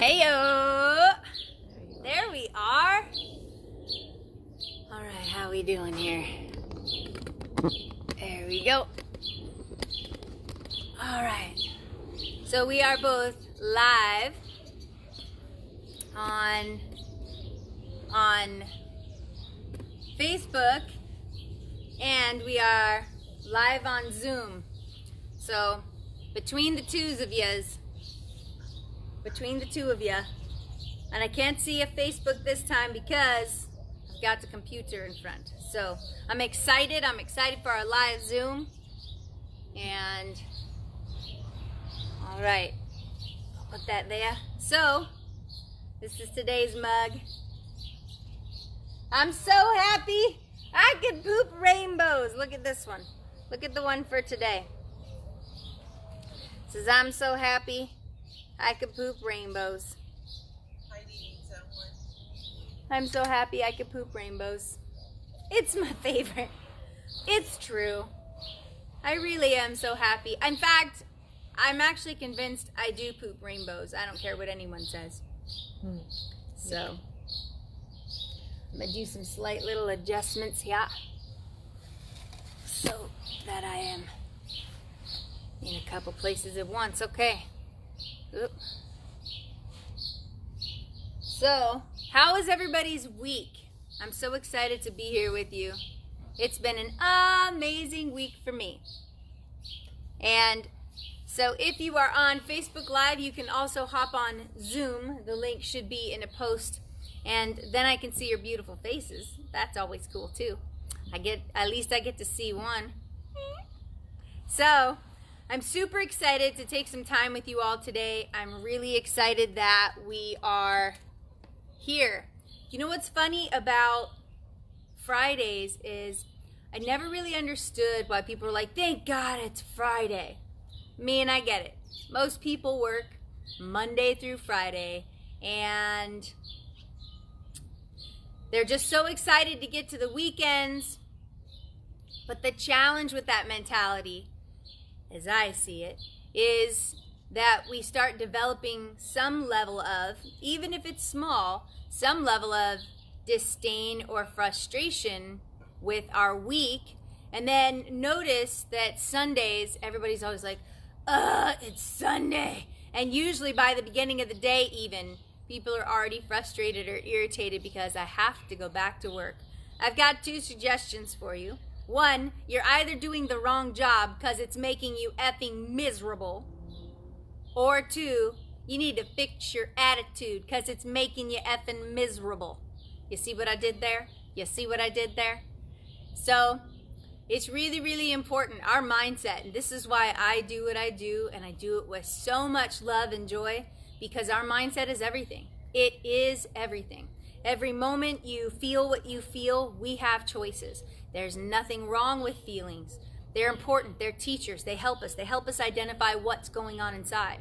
Heyo! There we are. All right, how we doing here? There we go. All right. So we are both live on Facebook, and we are live on Zoom. So between the two of you, and I can't see a Facebook this time because I've got the computer in front. So I'm excited for our live Zoom. And all right, I'll put that there. So this is today's mug. I'm so happy I could poop rainbows. Look at this one. Look at the one for today. It says, I'm so happy I could poop rainbows. I'm so happy I could poop rainbows. It's my favorite. It's true. I really am so happy. In fact, I'm actually convinced I do poop rainbows. I don't care what anyone says. So I'm going to do some slight little adjustments here so that I am in a couple places at once. Okay. Oop. So, how is everybody's week? I'm so excited to be here with you. It's been an amazing week for me. And so if you are on Facebook Live, you can also hop on Zoom. The link should be in a post. And then I can see your beautiful faces. That's always cool too. At least I get to see one. So, I'm super excited to take some time with you all today. I'm really excited that we are here. You know what's funny about Fridays is I never really understood why people are like, thank God it's Friday. I get it. Most people work Monday through Friday, and they're just so excited to get to the weekends. But the challenge with that mentality, as I see it, is that we start developing some level of, even if it's small, some level of disdain or frustration with our week. And then notice that Sundays, everybody's always like, it's Sunday. And usually by the beginning of the day even, people are already frustrated or irritated because I have to go back to work. I've got two suggestions for you. One, you're either doing the wrong job because it's making you effing miserable. Or two, you need to fix your attitude because it's making you effing miserable. You see what I did there? You see what I did there? So, it's really, really important, our mindset. And this is why I do what I do, and I do it with so much love and joy, because our mindset is everything. It is everything. Every moment you feel what you feel, we have choices. There's nothing wrong with feelings. They're important. They're teachers. They help us. They help us identify what's going on inside.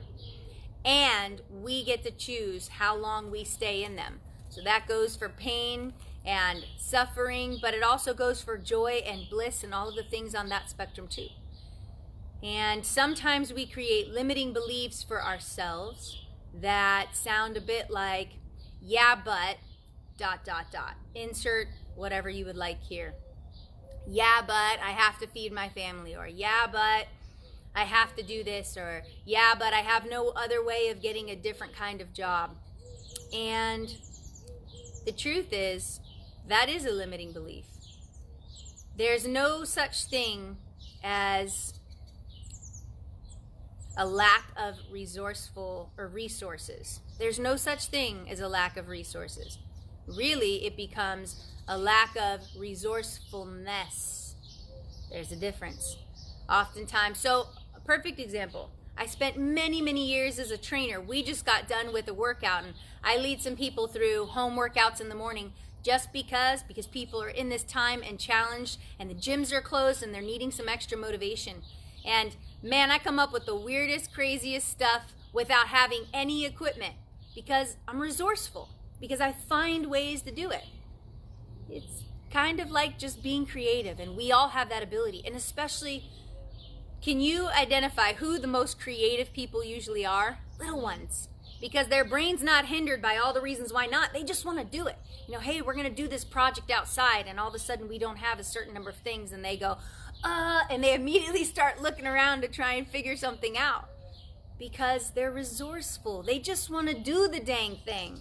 And we get to choose how long we stay in them. So that goes for pain and suffering, but it also goes for joy and bliss and all of the things on that spectrum too. And sometimes we create limiting beliefs for ourselves that sound a bit like, yeah, but, ... Insert whatever you would like here. Yeah, but I have to feed my family, or yeah, but I have to do this, or yeah, but I have no other way of getting a different kind of job. And the truth is, that is a limiting belief. There's no such thing as a lack of resourceful or resources. There's no such thing as a lack of resources. Really, it becomes a lack of resourcefulness. There's a difference. Oftentimes, so a perfect example. I spent many, many years as a trainer. We just got done with a workout, and I lead some people through home workouts in the morning just because people are in this time and challenged, and the gyms are closed and they're needing some extra motivation. And man, I come up with the weirdest, craziest stuff without having any equipment because I'm resourceful, because I find ways to do it. It's kind of like just being creative, and we all have that ability. And especially, can you identify who the most creative people usually are? Little ones. because their brain's not hindered by all the reasons why not. They just want to do it. Hey, we're going to do this project outside, and all of a sudden we don't have a certain number of things, and they go, and they immediately start looking around to try and figure something out because they're resourceful. They just want to do the dang thing.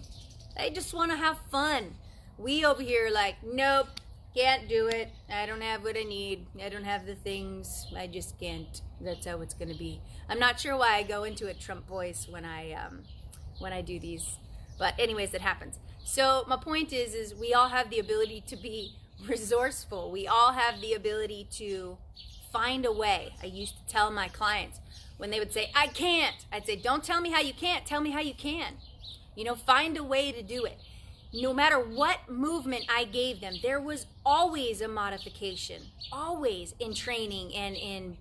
They just want to have fun. We over here like, nope, can't do it. I don't have what I need. I don't have the things. I just can't. That's how it's going to be. I'm not sure why I go into a Trump voice when I do these. But anyways, it happens. So my point is we all have the ability to be resourceful. We all have the ability to find a way. I used to tell my clients when they would say, I can't. I'd say, don't tell me how you can't. Tell me how you can. Find a way to do it. No matter what movement I gave them, there was always a modification, always in training and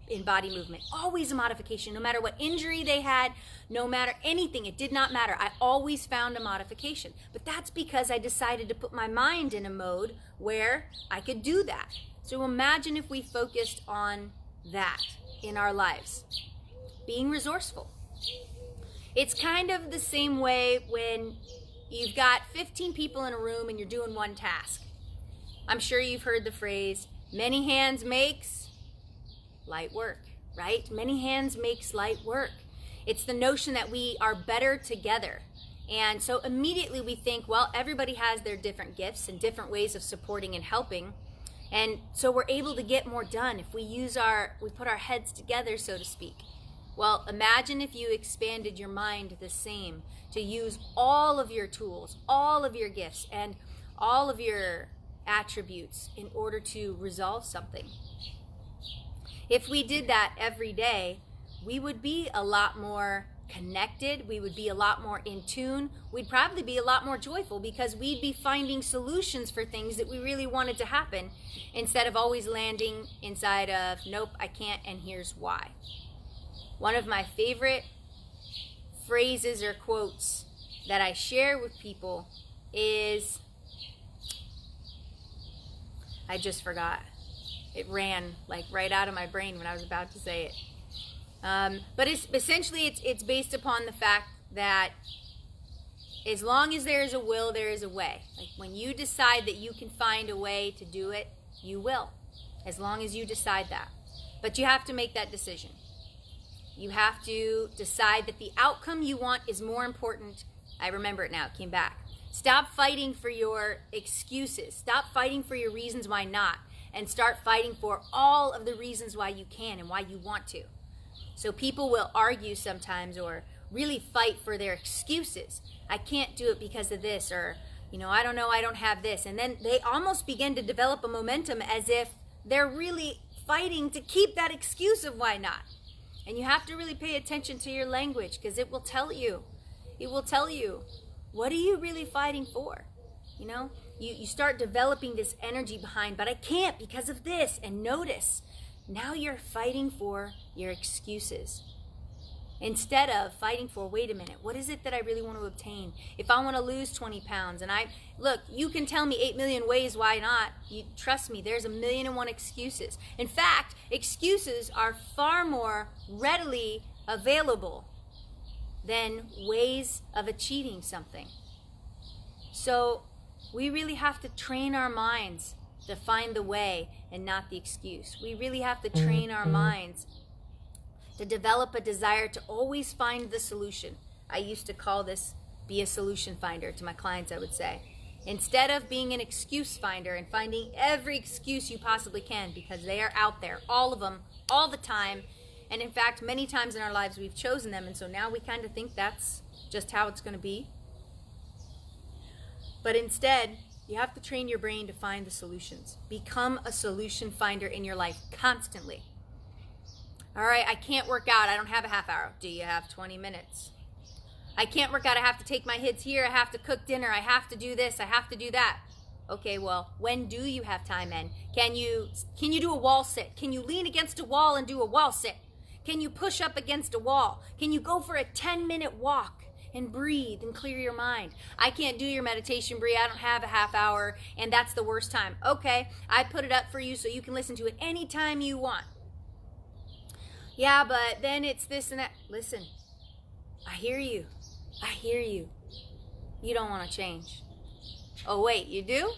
in body movement, always a modification. No matter what injury they had, no matter anything, it did not matter. I always found a modification. But that's because I decided to put my mind in a mode where I could do that. So imagine if we focused on that in our lives, being resourceful. It's kind of the same way when you've got 15 people in a room and you're doing one task. I'm sure you've heard the phrase, many hands makes light work, right? Many hands makes light work. It's the notion that we are better together. And so immediately we think, well, everybody has their different gifts and different ways of supporting and helping. And so we're able to get more done if we put our heads together, so to speak. Well, imagine if you expanded your mind the same, to use all of your tools, all of your gifts, and all of your attributes in order to resolve something. If we did that every day, we would be a lot more connected, we would be a lot more in tune, we'd probably be a lot more joyful because we'd be finding solutions for things that we really wanted to happen instead of always landing inside of, nope, I can't, and here's why. One of my favorite phrases or quotes that I share with people is, I just forgot. It ran like right out of my brain when I was about to say it. But it's based upon the fact that as long as there is a will, there is a way. Like when you decide that you can find a way to do it, you will, as long as you decide that. But you have to make that decision. You have to decide that the outcome you want is more important. I remember it now. It came back. Stop fighting for your excuses. Stop fighting for your reasons why not. And start fighting for all of the reasons why you can and why you want to. So people will argue sometimes or really fight for their excuses. I can't do it because of this, or, I don't know, I don't have this. And then they almost begin to develop a momentum as if they're really fighting to keep that excuse of why not. And you have to really pay attention to your language because it will tell you. It will tell you, what are you really fighting for? You start developing this energy behind, but I can't because of this. And notice, now you're fighting for your excuses. Instead of fighting for, wait a minute, what is it that I really want to obtain? If I want to lose 20 pounds, and look, you can tell me 8 million ways why not. Trust me, there's 1,000,001 excuses. In fact, excuses are far more readily available than ways of achieving something. So we really have to train our minds to find the way and not the excuse. We really have to train our minds to develop a desire to always find the solution. I used to call this be a solution finder to my clients, I would say. Instead of being an excuse finder and finding every excuse you possibly can, because they are out there, all of them, all the time. And in fact, many times in our lives we've chosen them, and so now we kind of think that's just how it's going to be. But instead, you have to train your brain to find the solutions. Become a solution finder in your life constantly. All right, I can't work out. I don't have a half hour. Do you have 20 minutes? I can't work out. I have to take my kids here. I have to cook dinner. I have to do this. I have to do that. Okay, well, when do you have time then? Can you do a wall sit? Can you lean against a wall and do a wall sit? Can you push up against a wall? Can you go for a 10-minute walk and breathe and clear your mind? I can't do your meditation, Brie. I don't have a half hour, and that's the worst time. Okay, I put it up for you so you can listen to it anytime you want. Yeah, but then it's this and that. Listen, I hear you. I hear you. You don't want to change. Oh, wait, you do?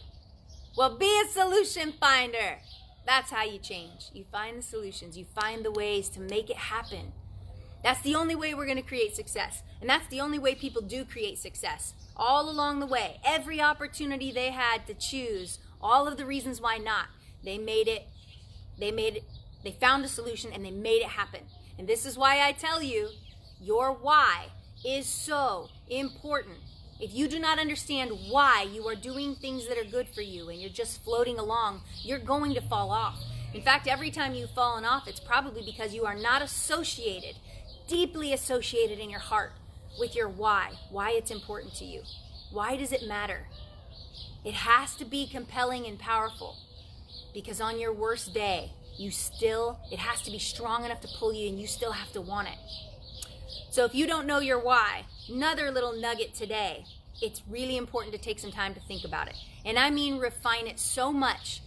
Well, be a solution finder. That's how you change. You find the solutions. You find the ways to make it happen. That's the only way we're going to create success. And that's the only way people do create success. All along the way, every opportunity they had to choose, all of the reasons why not, they found a solution and they made it happen. And this is why I tell you, your why is so important. If you do not understand why you are doing things that are good for you and you're just floating along, you're going to fall off. In fact, every time you've fallen off, it's probably because you are not associated, deeply associated in your heart with your why it's important to you. Why does it matter? It has to be compelling and powerful, because on your worst day, it has to be strong enough to pull you, and you still have to want it. So if you don't know your why, another little nugget today, it's really important to take some time to think about it. And I mean refine it so much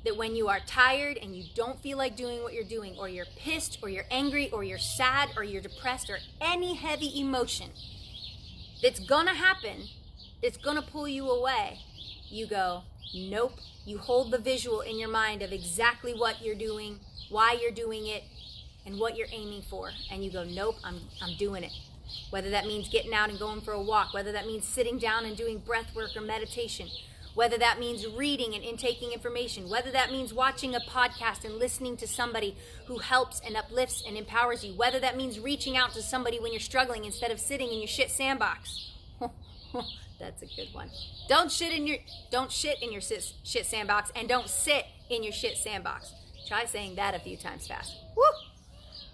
that when you are tired and you don't feel like doing what you're doing, or you're pissed, or you're angry, or you're sad, or you're depressed, or any heavy emotion that's gonna happen, it's gonna pull you away, you go, nope. You hold the visual in your mind of exactly what you're doing, why you're doing it, and what you're aiming for. And you go, nope, I'm doing it. Whether that means getting out and going for a walk, whether that means sitting down and doing breath work or meditation, whether that means reading and intaking information, whether that means watching a podcast and listening to somebody who helps and uplifts and empowers you, whether that means reaching out to somebody when you're struggling instead of sitting in your shit sandbox. That's a good one. Don't shit in your shit sandbox, and don't sit in your shit sandbox. Try saying that a few times fast. Woo!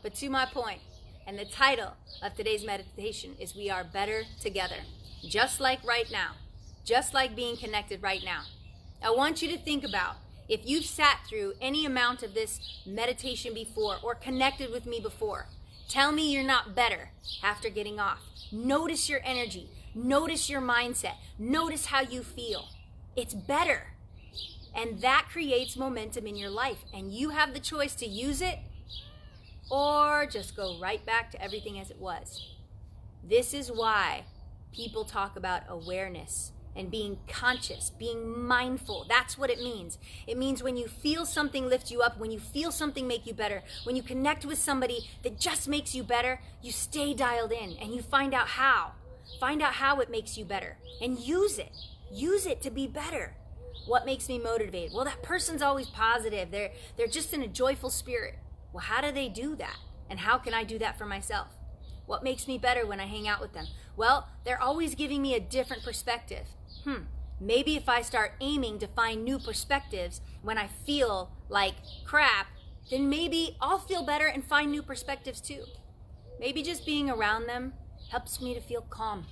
But to my point, and the title of today's meditation is We Are Better Together. Just like right now. Just like being connected right now. I want you to think about, if you've sat through any amount of this meditation before or connected with me before, tell me you're not better after getting off. Notice your energy. Notice your mindset. Notice how you feel. It's better. And that creates momentum in your life. And you have the choice to use it or just go right back to everything as it was. This is why people talk about awareness and being conscious, being mindful. That's what it means. It means when you feel something lift you up, when you feel something make you better, when you connect with somebody that just makes you better, you stay dialed in and you find out how. Find out how it makes you better and use it. Use it to be better. What makes me motivated? Well, that person's always positive. They're just in a joyful spirit. Well, how do they do that? And how can I do that for myself? What makes me better when I hang out with them? Well, they're always giving me a different perspective. Maybe if I start aiming to find new perspectives when I feel like crap, then maybe I'll feel better and find new perspectives too. Maybe just being around them helps me to feel calm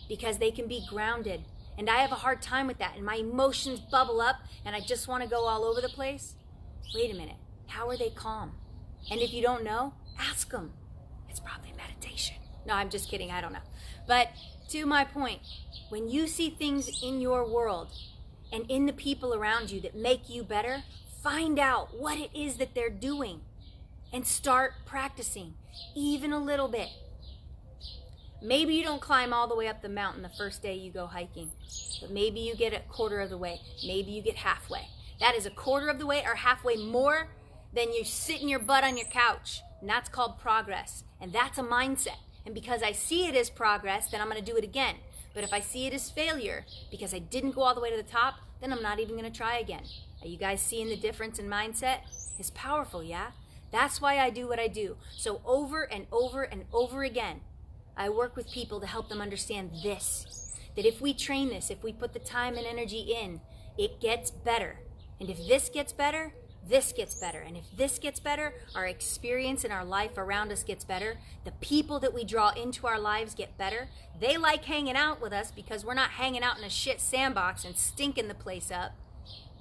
because they can be grounded. And I have a hard time with that. And my emotions bubble up and I just want to go all over the place. Wait a minute. How are they calm? And if you don't know, ask them. It's probably meditation. No, I'm just kidding. I don't know. But to my point, when you see things in your world and in the people around you that make you better, find out what it is that they're doing and start practicing even a little bit. Maybe you don't climb all the way up the mountain the first day you go hiking, but maybe you get a quarter of the way. Maybe you get halfway. That is a quarter of the way or halfway more than you sitting your butt on your couch. And that's called progress. And that's a mindset. And because I see it as progress, then I'm going to do it again. But if I see it as failure because I didn't go all the way to the top, then I'm not even going to try again. Are you guys seeing the difference in mindset? It's powerful, yeah? That's why I do what I do. So over and over and over again, I work with people to help them understand this. That if we train this, if we put the time and energy in, it gets better. And if this gets better, this gets better. And if this gets better, our experience in our life around us gets better. The people that we draw into our lives get better. They like hanging out with us because we're not hanging out in a shit sandbox and stinking the place up.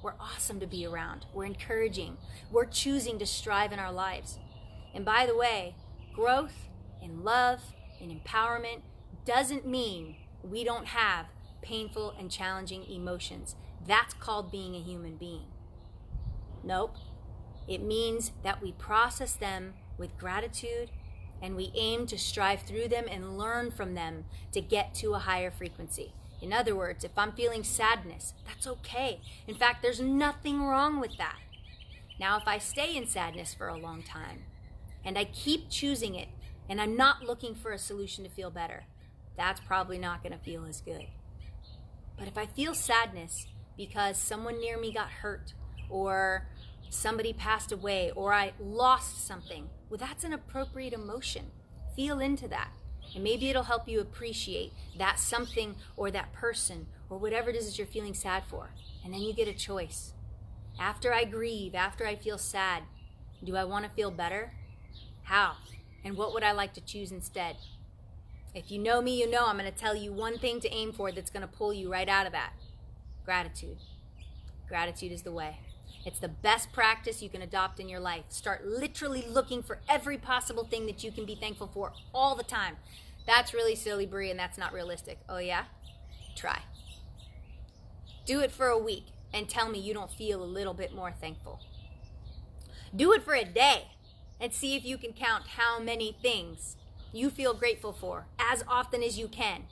We're awesome to be around. We're encouraging. We're choosing to strive in our lives. And by the way, growth in love and empowerment doesn't mean we don't have painful and challenging emotions. That's called being a human being. Nope. It means that we process them with gratitude and we aim to strive through them and learn from them to get to a higher frequency. In other words, if I'm feeling sadness, that's okay. In fact, there's nothing wrong with that. Now, if I stay in sadness for a long time and I keep choosing it and I'm not looking for a solution to feel better, that's probably not going to feel as good. But if I feel sadness because someone near me got hurt, or somebody passed away, or I lost something, well, that's an appropriate emotion. Feel into that. And maybe it'll help you appreciate that something or that person or whatever it is that you're feeling sad for. And then you get a choice. After I grieve, after I feel sad, do I want to feel better? How? And what would I like to choose instead? If you know me, you know I'm going to tell you one thing to aim for that's going to pull you right out of that. Gratitude. Gratitude is the way. It's the best practice you can adopt in your life. Start literally looking for every possible thing that you can be thankful for all the time. That's really silly, Brie, and that's not realistic. Oh yeah? Try. Do it for a week and tell me you don't feel a little bit more thankful. Do it for a day and see if you can count how many things you feel grateful for as often as you can.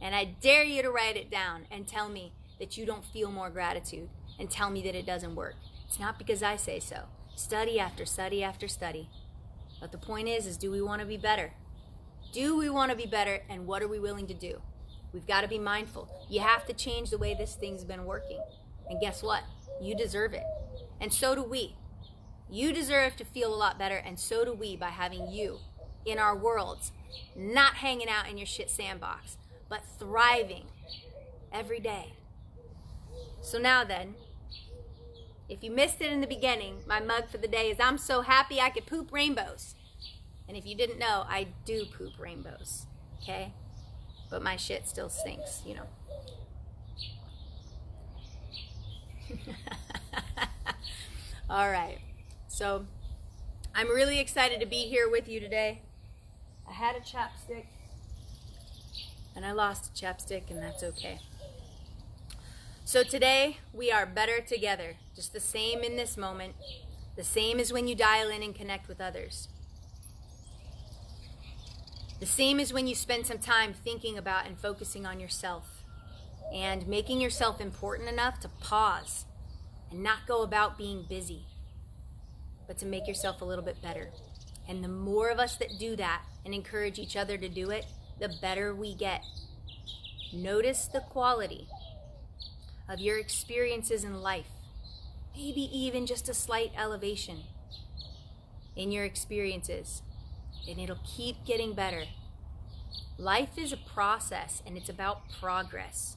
And I dare you to write it down and tell me that you don't feel more gratitude, and tell me that it doesn't work. It's not because I say so. Study after study after study. But the point is do we want to be better? Do we want to be better, and what are we willing to do? We've got to be mindful. You have to change the way this thing's been working. And guess what? You deserve it. And so do we. You deserve to feel a lot better, and so do we, by having you in our worlds, not hanging out in your shit sandbox, but thriving every day. So now then, if you missed it in the beginning, my mug for the day is I'm so happy I could poop rainbows. And if you didn't know, I do poop rainbows, okay? But my shit still stinks, you know. All right, so I'm really excited to be here with you today. I had a chapstick, and I lost a chapstick, and that's okay. So today, we are better together, just the same in this moment, the same as when you dial in and connect with others. The same as when you spend some time thinking about and focusing on yourself and making yourself important enough to pause and not go about being busy, but to make yourself a little bit better. And the more of us that do that and encourage each other to do it, the better we get. Notice the quality of your experiences in life, maybe even just a slight elevation in your experiences, and it'll keep getting better. Life is a process, and it's about progress.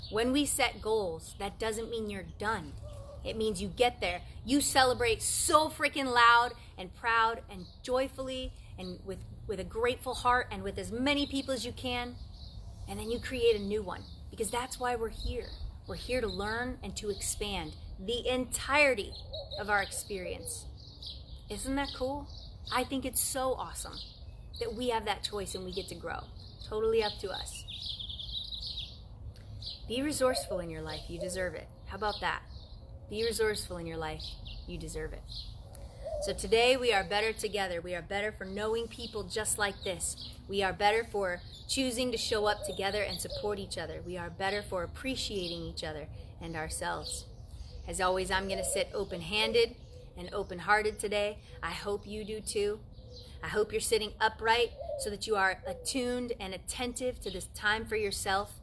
When we set goals, that doesn't mean you're done. It means you get there. You celebrate so freaking loud and proud and joyfully and with a grateful heart and with as many people as you can, and then you create a new one. Because that's why we're here. We're here to learn and to expand the entirety of our experience. Isn't that cool? I think it's so awesome that we have that choice and we get to grow. Totally up to us. Be resourceful in your life. You deserve it. How about that? Be resourceful in your life. You deserve it. So today we are better together. We are better for knowing people just like this. We are better for choosing to show up together and support each other. We are better for appreciating each other and ourselves. As always, I'm going to sit open-handed and open-hearted today. I hope you do too. I hope you're sitting upright so that you are attuned and attentive to this time for yourself,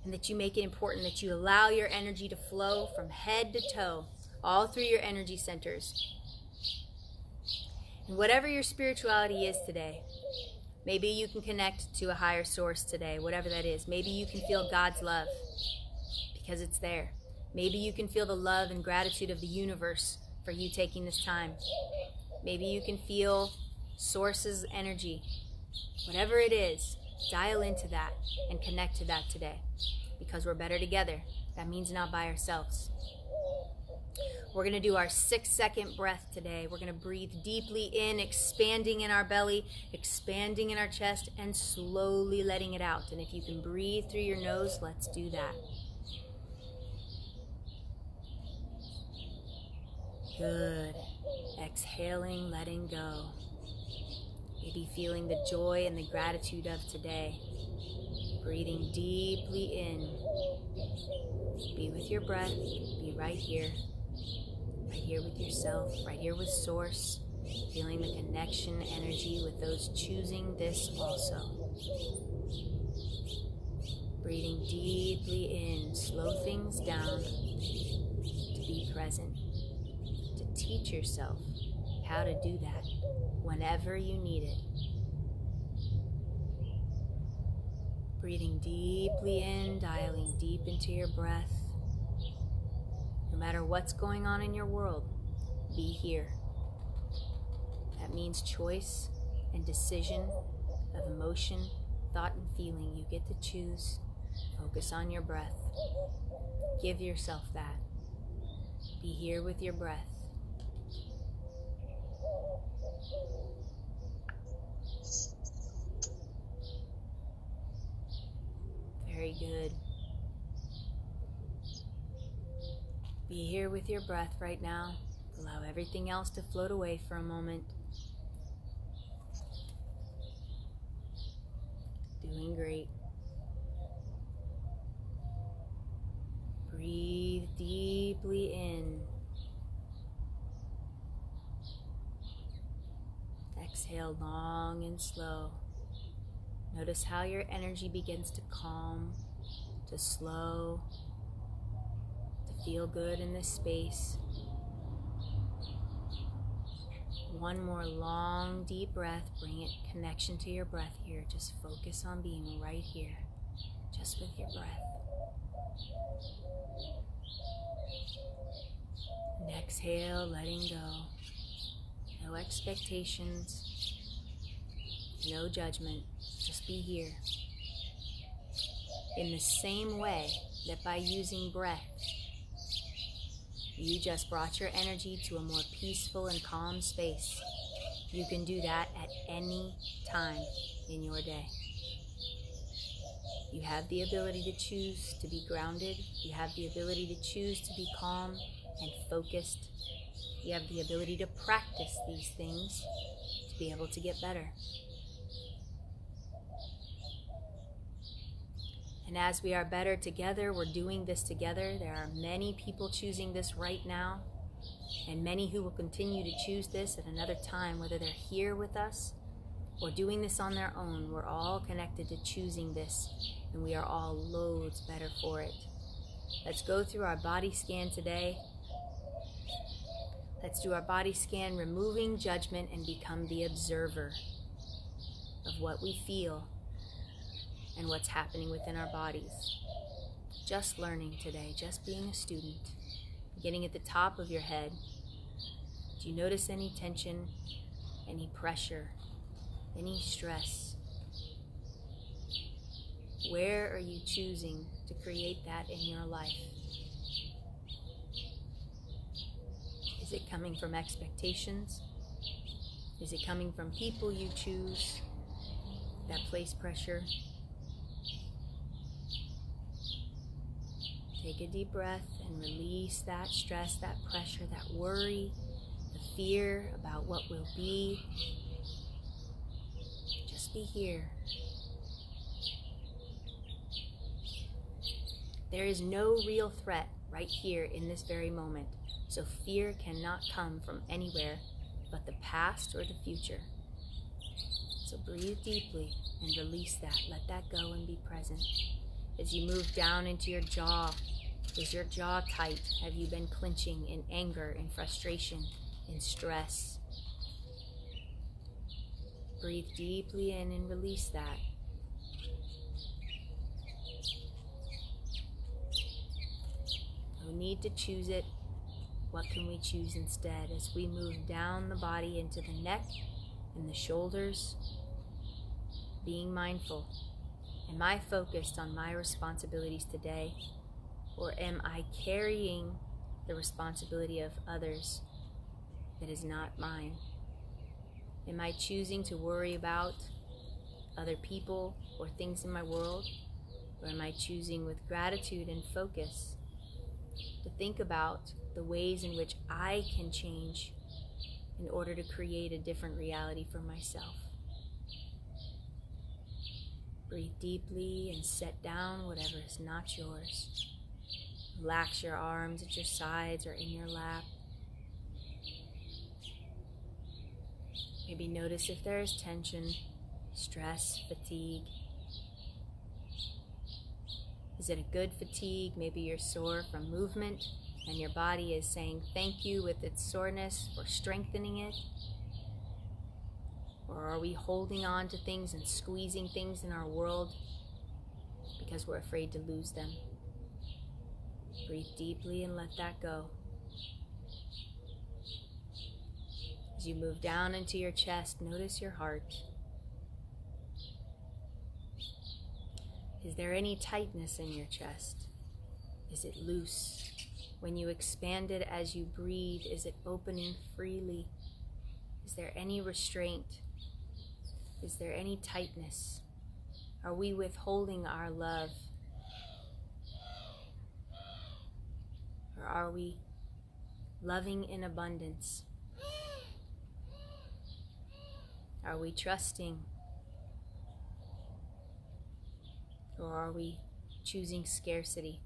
and that you make it important that you allow your energy to flow from head to toe, all through your energy centers. And whatever your spirituality is today, maybe you can connect to a higher source today, whatever that is. Maybe you can feel God's love because it's there. Maybe you can feel the love and gratitude of the universe for you taking this time. Maybe you can feel Source's energy. Whatever it is, dial into that and connect to that today, because we're better together. That means not by ourselves. We're going to do our 6-second breath today. We're going to breathe deeply in, expanding in our belly, expanding in our chest, and slowly letting it out. And if you can breathe through your nose, let's do that. Good. Exhaling, letting go. Maybe feeling the joy and the gratitude of today. Breathing deeply in. Be with your breath. Be right here. Right here with yourself. Right here with Source. Feeling the connection, energy with those choosing this also. Breathing deeply in. Slow things down to be present. To teach yourself how to do that whenever you need it. Breathing deeply in, dialing deep into your breath. No matter what's going on in your world, be here. That means choice and decision of emotion, thought, and feeling. You get to choose. Focus on your breath. Give yourself that. Be here with your breath. Very good. Be here with your breath right now. Allow everything else to float away for a moment. Doing great. Breathe deeply in. Exhale long and slow. Notice how your energy begins to calm, to slow, to feel good in this space. One more long, deep breath. Bring it connection to your breath here. Just focus on being right here, just with your breath. And exhale, letting go. No expectations, no judgment. Just be here. In the same way that by using breath, you just brought your energy to a more peaceful and calm space, you can do that at any time in your day. You have the ability to choose to be grounded. You have the ability to choose to be calm and focused. You have the ability to practice these things to be able to get better. And as we are better together, we're doing this together. There are many people choosing this right now, and many who will continue to choose this at another time, whether they're here with us or doing this on their own. We're all connected to choosing this, and we are all loads better for it. Let's go through our body scan today. Let's do our body scan, removing judgment, and become the observer of what we feel and what's happening within our bodies. Just learning today, just being a student. Beginning at the top of your head. Do you notice any tension, any pressure, any stress? Where are you choosing to create that in your life? Is it coming from expectations? Is it coming from people you choose that place pressure? Take a deep breath and release that stress, that pressure, that worry, the fear about what will be. Just be here. There is no real threat right here in this very moment. So fear cannot come from anywhere but the past or the future. So breathe deeply and release that. Let that go and be present. As you move down into your jaw, is your jaw tight? Have you been clenching in anger, in frustration, in stress? Breathe deeply in and release that. No need to choose it. What can we choose instead? As we move down the body into the neck and the shoulders, being mindful. Am I focused on my responsibilities today? Or am I carrying the responsibility of others that is not mine? Am I choosing to worry about other people or things in my world? Or am I choosing with gratitude and focus to think about the ways in which I can change in order to create a different reality for myself? Breathe deeply and set down whatever is not yours. Relax your arms at your sides or in your lap. Maybe notice if there is tension, stress, fatigue. Is it a good fatigue? Maybe you're sore from movement and your body is saying thank you with its soreness for strengthening it. Or are we holding on to things and squeezing things in our world because we're afraid to lose them? Breathe deeply and let that go. As you move down into your chest, notice your heart. Is there any tightness in your chest? Is it loose? When you expand it as you breathe, is it opening freely? Is there any restraint? Is there any tightness? Are we withholding our love? Or are we loving in abundance? Are we trusting? Or are we choosing scarcity?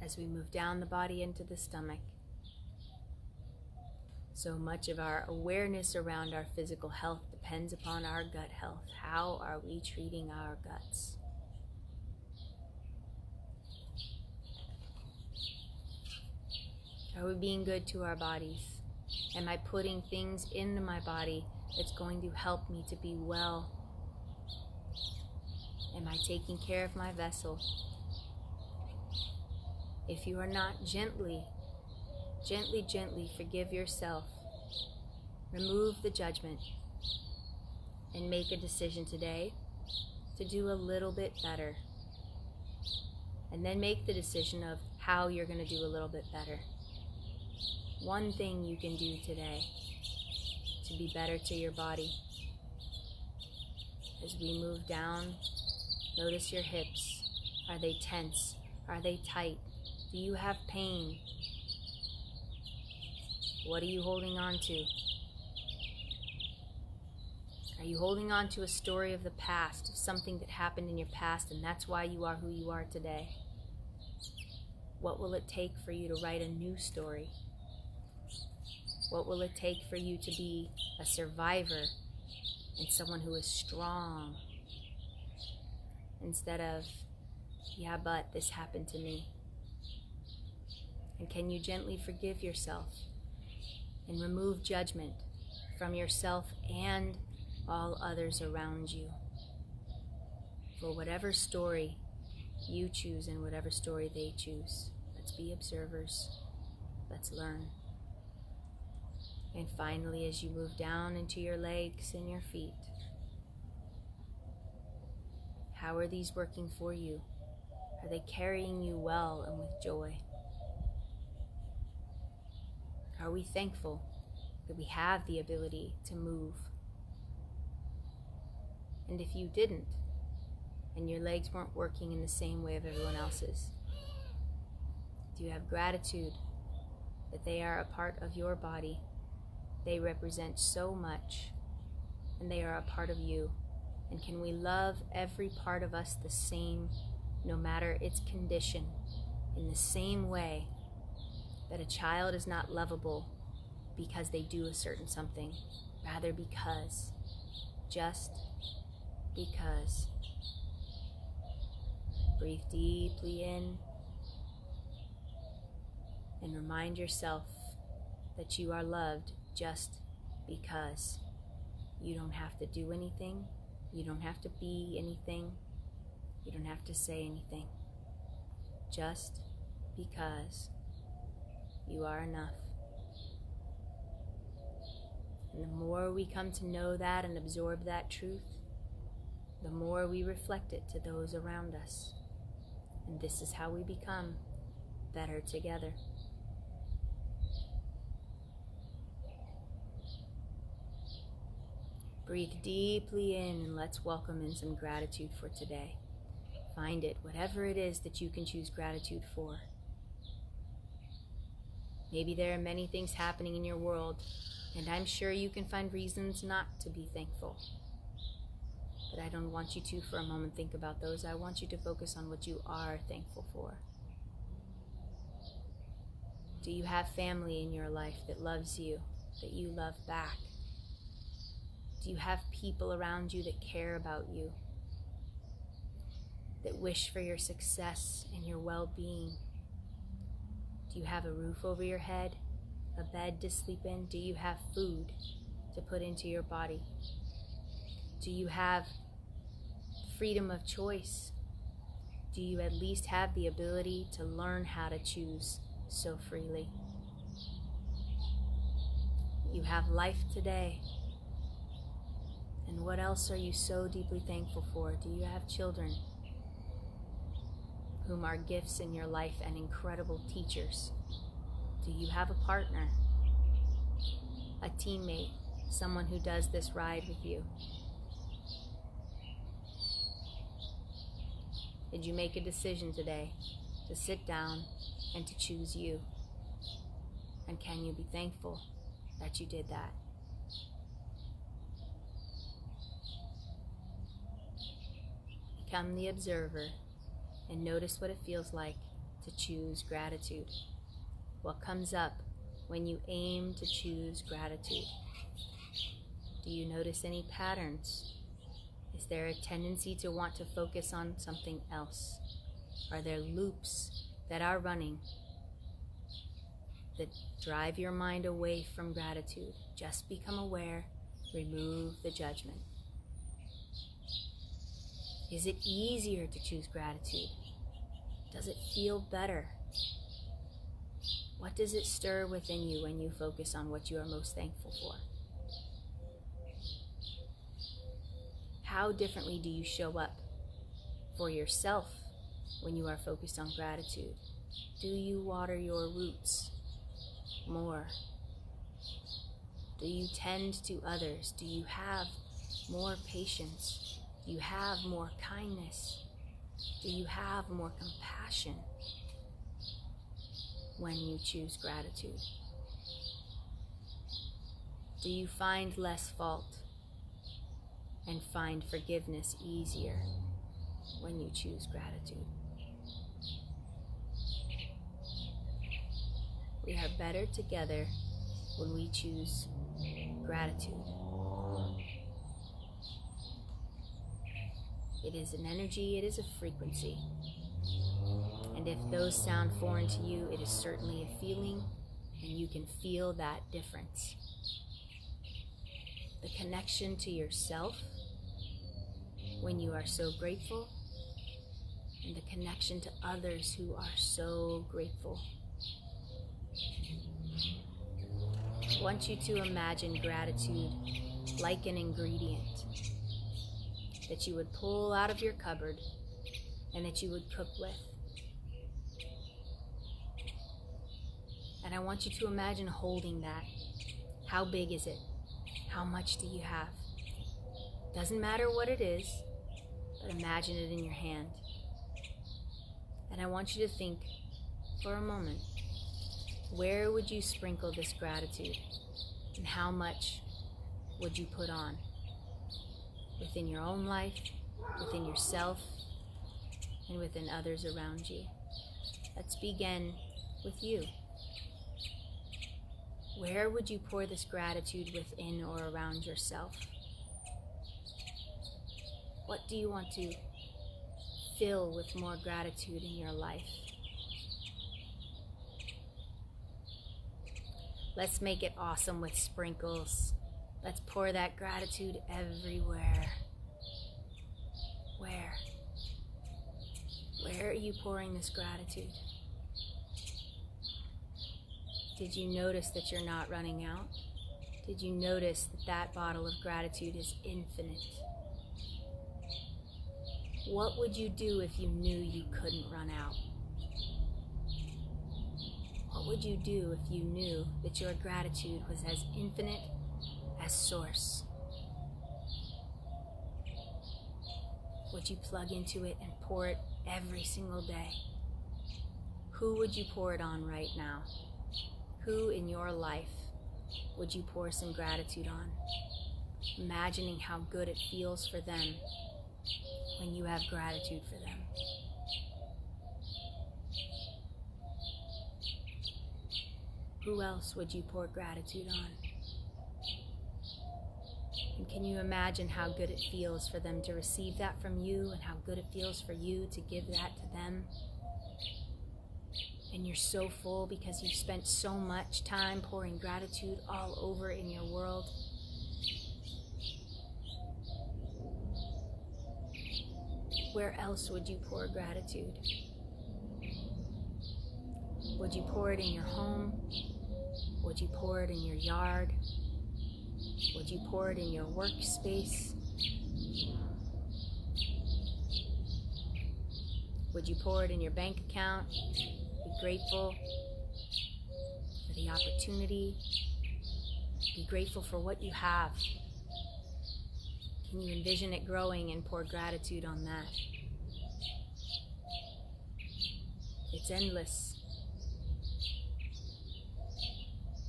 As we move down the body into the stomach, so much of our awareness around our physical health depends upon our gut health. How are we treating our guts? Are we being good to our bodies? Am I putting things into my body that's going to help me to be well? Am I taking care of my vessel? If you are not, gently forgive yourself. Remove the judgment and make a decision today to do a little bit better. And then make the decision of how you're going to do a little bit better. One thing you can do today to be better to your body. As we move down, notice your hips. Are they tense? Are they tight? Do you have pain? What are you holding on to? Are you holding on to a story of the past, of something that happened in your past, and that's why you are who you are today? What will it take for you to write a new story? What will it take for you to be a survivor and someone who is strong? Instead of, yeah, but this happened to me. And can you gently forgive yourself and remove judgment from yourself and all others around you for whatever story you choose and whatever story they choose? Let's be observers. Let's learn. And finally, as you move down into your legs and your feet, how are these working for you? Are they carrying you well and with joy? Are we thankful that we have the ability to move? And if you didn't, and your legs weren't working in the same way of everyone else's, do you have gratitude that they are a part of your body? They represent so much, and they are a part of you. And can we love every part of us the same, no matter its condition, in the same way that a child is not lovable because they do a certain something, rather because, just because. Breathe deeply in and remind yourself that you are loved just because. You don't have to do anything. You don't have to be anything. You don't have to say anything. Just because you are enough. And the more we come to know that and absorb that truth, the more we reflect it to those around us. And this is how we become better together. Breathe deeply in and let's welcome in some gratitude for today. Find it, whatever it is that you can choose gratitude for. Maybe there are many things happening in your world, and I'm sure you can find reasons not to be thankful. But I don't want you to for a moment think about those. I want you to focus on what you are thankful for. Do you have family in your life that loves you, that you love back? Do you have people around you that care about you, that wish for your success and your well-being? Do you have a roof over your head, a bed to sleep in? Do you have food to put into your body? Do you have freedom of choice? Do you at least have the ability to learn how to choose so freely? You have life today. And what else are you so deeply thankful for? Do you have children whom are gifts in your life and incredible teachers? Do you have a partner, a teammate, someone who does this ride with you? Did you make a decision today to sit down and to choose you? And can you be thankful that you did that? Become the observer and notice what it feels like to choose gratitude. What comes up when you aim to choose gratitude? Do you notice any patterns? Is there a tendency to want to focus on something else? Are there loops that are running that drive your mind away from gratitude? Just become aware, remove the judgment. Is it easier to choose gratitude? Does it feel better? What does it stir within you when you focus on what you are most thankful for? How differently do you show up for yourself when you are focused on gratitude? Do you water your roots more? Do you tend to others? Do you have more patience? Do you have more kindness? Do you have more compassion when you choose gratitude? Do you find less fault and find forgiveness easier when you choose gratitude? We are better together when we choose gratitude. It is an energy, it is a frequency. And if those sound foreign to you, it is certainly a feeling, and you can feel that difference. The connection to yourself when you are so grateful, and the connection to others who are so grateful. I want you to imagine gratitude like an ingredient that you would pull out of your cupboard and that you would cook with. And I want you to imagine holding that. How big is it? How much do you have? Doesn't matter what it is, but imagine it in your hand. And I want you to think for a moment, where would you sprinkle this gratitude? And how much would you put on? Within your own life, within yourself, and within others around you. Let's begin with you. Where would you pour this gratitude within or around yourself? What do you want to fill with more gratitude in your life? Let's make it awesome with sprinkles. Let's pour that gratitude everywhere. Where? Where are you pouring this gratitude? Did you notice that you're not running out? Did you notice that that bottle of gratitude is infinite? What would you do if you knew you couldn't run out? What would you do if you knew that your gratitude was as infinite as source? Would you plug into it and pour it every single day? Who would you pour it on right now? Who in your life would you pour some gratitude on? imagining how good it feels for them when you have gratitude for them. Who else would you pour gratitude on? And can you imagine how good it feels for them to receive that from you, and how good it feels for you to give that to them? And you're so full because you've spent so much time pouring gratitude all over in your world. Where else would you pour gratitude? Would you pour it in your home? Would you pour it in your yard? Would you pour it in your workspace? Would you pour it in your bank account? Be grateful for the opportunity. Be grateful for what you have. Can you envision it growing and pour gratitude on that? It's endless.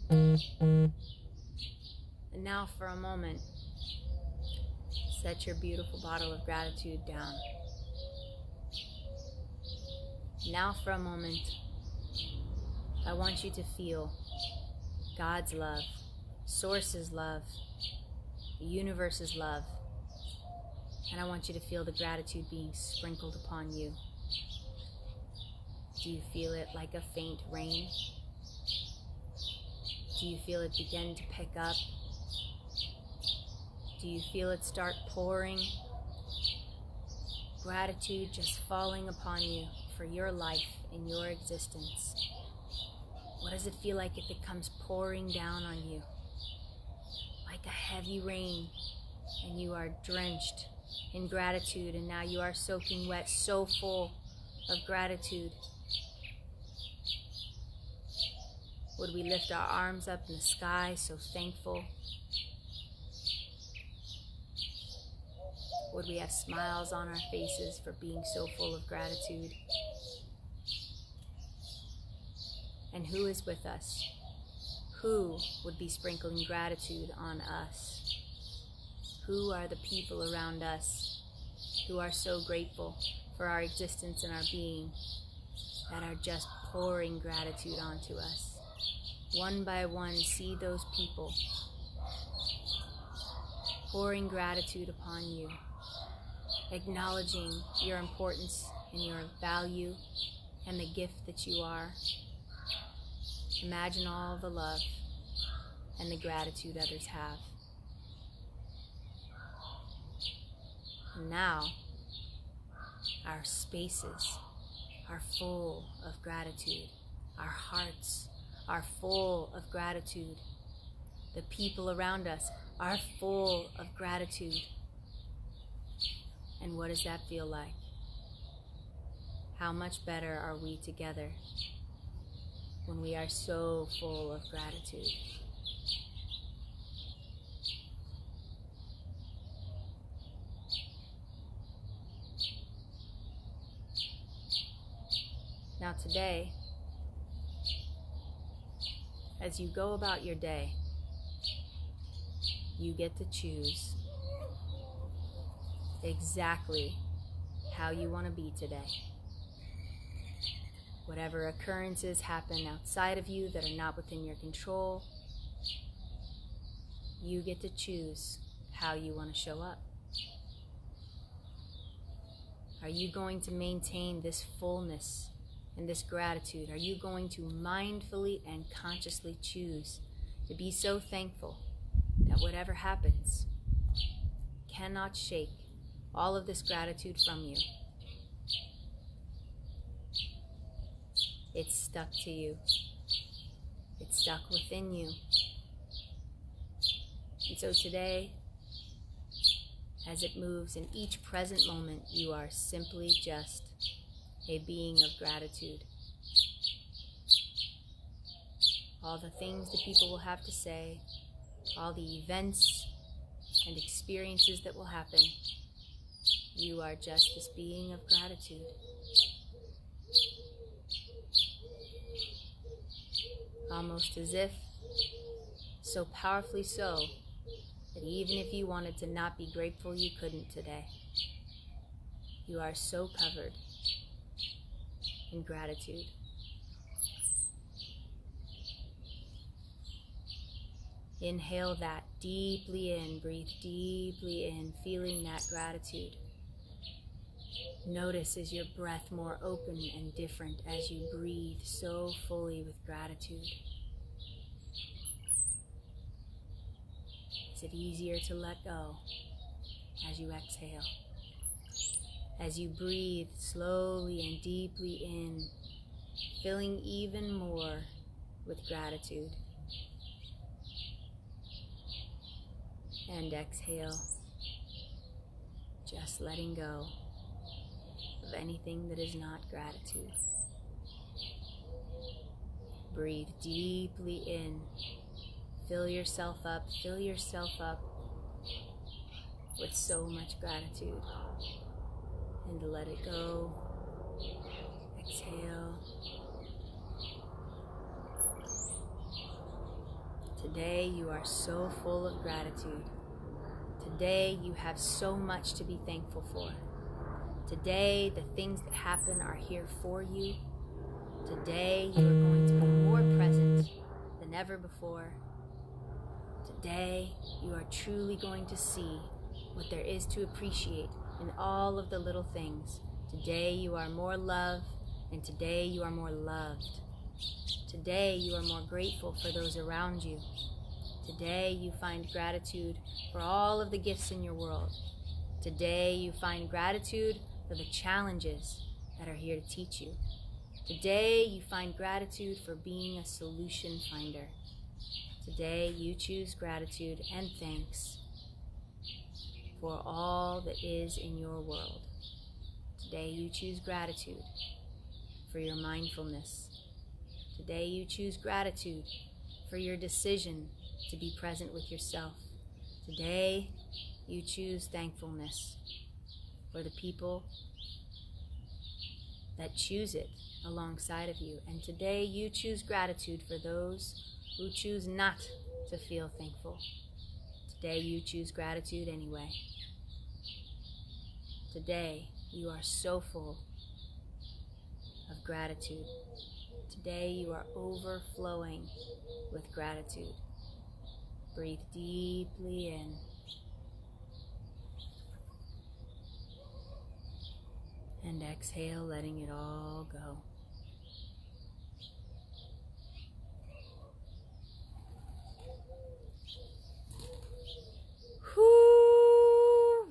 And now for a moment, set your beautiful bottle of gratitude down. Now for a moment, I want you to feel God's love, Source's love, the universe's love, and I want you to feel the gratitude being sprinkled upon you. Do you feel it like a faint rain? Do you feel it begin to pick up? Do you feel it start pouring? Gratitude just falling upon you for your life and your existence. What does it feel like if it comes pouring down on you? Like a heavy rain, and you are drenched in gratitude, and now you are soaking wet, so full of gratitude. Would we lift our arms up in the sky, so thankful? Would we have smiles on our faces for being so full of gratitude? And who is with us? Who would be sprinkling gratitude on us? Who are the people around us who are so grateful for our existence and our being, that are just pouring gratitude onto us? One by one, see those people pouring gratitude upon you, acknowledging your importance and your value and the gift that you are. Imagine all the love and the gratitude others have. And now, our spaces are full of gratitude. Our hearts are full of gratitude. The people around us are full of gratitude. And what does that feel like? How much better are we together when we are so full of gratitude? Now today, as you go about your day, you get to choose exactly how you want to be today. Whatever occurrences happen outside of you that are not within your control, you get to choose how you want to show up. Are you going to maintain this fullness and this gratitude? Are you going to mindfully and consciously choose to be so thankful that whatever happens cannot shake all of this gratitude from you? It's stuck to you. It's stuck within you. And so today, as it moves in each present moment, you are simply just a being of gratitude. All the things that people will have to say, all the events and experiences that will happen, you are just this being of gratitude. Almost as if, so powerfully so, that even if you wanted to not be grateful, you couldn't today. You are so covered in gratitude. Inhale that deeply in, breathe deeply in, feeling that gratitude. Notice is your breath more open and different as you breathe so fully with gratitude. Is it easier to let go as you exhale? As you breathe slowly and deeply in, filling even more with gratitude. And exhale, just letting go of anything that is not gratitude. Breathe deeply in. Fill yourself up with so much gratitude. And let it go. Exhale. Today you are so full of gratitude. Today you have so much to be thankful for. Today the things that happen are here for you. Today you are going to be more present than ever before. Today you are truly going to see what there is to appreciate in all of the little things. Today you are more loved, and today you are more loved. Today you are more grateful for those around you. Today you find gratitude for all of the gifts in your world. Today you find gratitude for the challenges that are here to teach you. Today you find gratitude for being a solution finder. Today you choose gratitude and thanks for all that is in your world. Today you choose gratitude for your mindfulness. Today you choose gratitude for your decision to be present with yourself. Today you choose thankfulness for the people that choose it alongside of you. And today you choose gratitude for those who choose not to feel thankful. Today you choose gratitude anyway. Today you are so full of gratitude. Today you are overflowing with gratitude. Breathe deeply in. And exhale, letting it all go.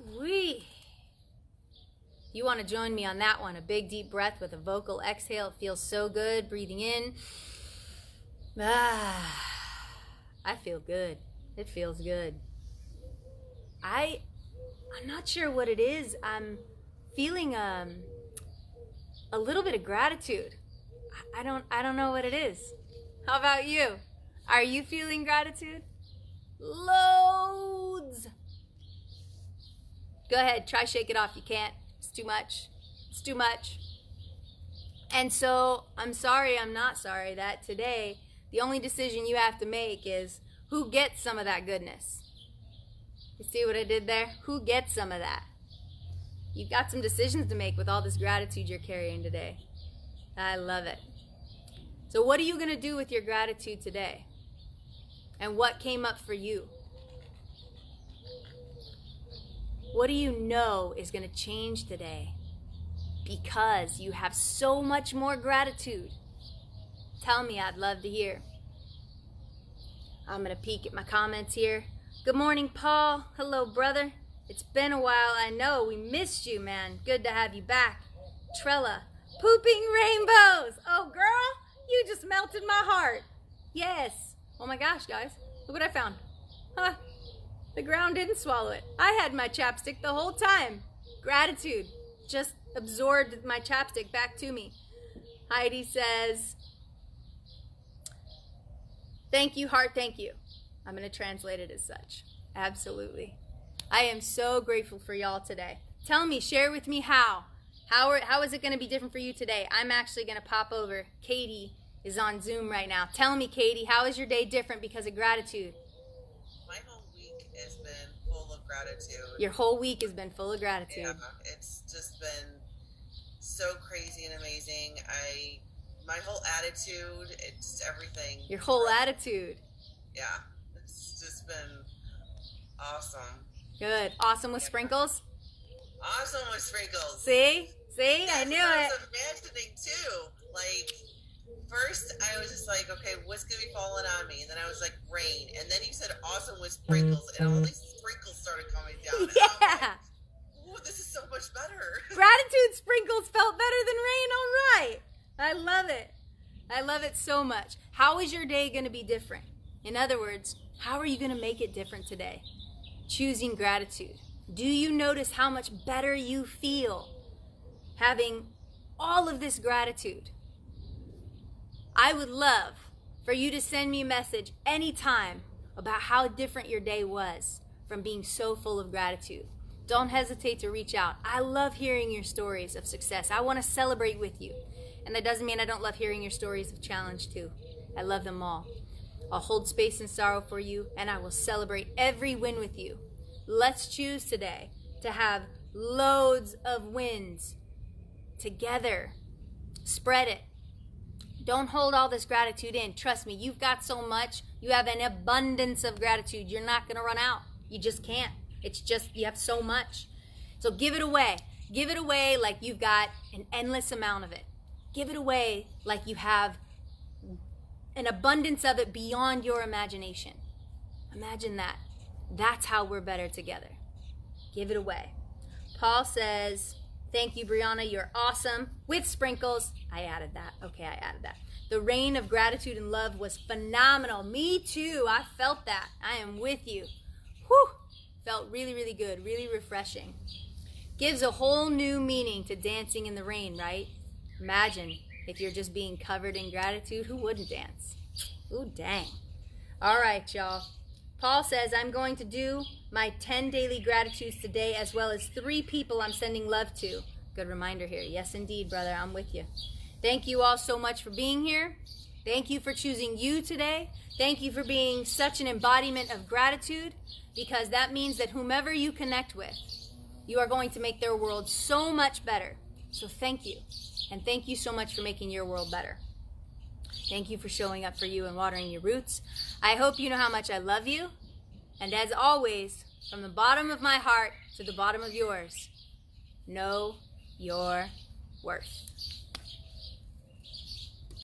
Whoo-wee. You want to join me on that one. A big deep breath with a vocal exhale. It feels so good. Breathing in. I feel good. It feels good. I'm not sure what it is. I'm feeling a little bit of gratitude. I don't know what it is. How about you? Are you feeling gratitude? Loads. Go ahead, try shake it off. You can't. It's too much. It's too much. And so I'm sorry, I'm not sorry that today the only decision you have to make is who gets some of that goodness. You see what I did there? Who gets some of that? You've got some decisions to make with all this gratitude you're carrying today. I love it. So what are you going to do with your gratitude today? And what came up for you? What do you know is going to change today because you have so much more gratitude? Tell me, I'd love to hear. I'm going to peek at my comments here. Good morning, Paul. Hello, brother. It's been a while. I know. We missed you, man. Good to have you back. Trella. Pooping rainbows. Oh, girl, you just melted my heart. Yes. Oh, my gosh, guys. Look what I found. Huh. The ground didn't swallow it. I had my chapstick the whole time. Gratitude just absorbed my chapstick back to me. Heidi says, thank you, heart, thank you. I'm going to translate it as such. Absolutely. I am so grateful for y'all today. Tell me, share with me how. How is it going to be different for you today? I'm actually going to pop over. Katie is on Zoom right now. Tell me, Katie, how is your day different because of gratitude? My whole week has been gratitude. Your whole week has been full of gratitude. Yeah, it's just been so crazy and amazing. My whole attitude, it's everything. Your whole attitude. Yeah, it's just been awesome. Good. Awesome with sprinkles? Awesome with sprinkles. See? I That's knew what I it. was imagining too. Like, first I was just like, okay, what's gonna be falling on me? And then I was like, rain. And then you said awesome with sprinkles, and all these sprinkles started coming down. And I'm like, ooh, this is so much better. Gratitude sprinkles felt better than rain. All right. I love it. I love it so much. How is your day going to be different? In other words, how are you going to make it different today? Choosing gratitude. Do you notice how much better you feel having all of this gratitude? I would love for you to send me a message anytime about how different your day was from being so full of gratitude. Don't hesitate to reach out. I love hearing your stories of success. I want to celebrate with you. And that doesn't mean I don't love hearing your stories of challenge too. I love them all. I'll hold space and sorrow for you, and I will celebrate every win with you. Let's choose today to have loads of wins together. Spread it. Don't hold all this gratitude in. Trust me, you've got so much. You have an abundance of gratitude. You're not going to run out. You just can't. It's just, you have so much. So give it away. Give it away like you've got an endless amount of it. Give it away like you have an abundance of it beyond your imagination. Imagine that. That's how we're better together. Give it away. Paul says, thank you, Brianna. You're awesome. With sprinkles. I added that. Okay, I added that. The rain of gratitude and love was phenomenal. Me too. I felt that. I am with you. Whew. Felt really, really good. Really refreshing. Gives a whole new meaning to dancing in the rain, right? Imagine if you're just being covered in gratitude. Who wouldn't dance? Ooh, dang. All right, y'all. Paul says, I'm going to do my 10 daily gratitudes today, as well as 3 people I'm sending love to. Good reminder here. Yes, indeed, brother. I'm with you. Thank you all so much for being here. Thank you for choosing you today. Thank you for being such an embodiment of gratitude, because that means that whomever you connect with, you are going to make their world so much better. So thank you. And thank you so much for making your world better. Thank you for showing up for you and watering your roots. I hope you know how much I love you. And as always, from the bottom of my heart to the bottom of yours, know your worth.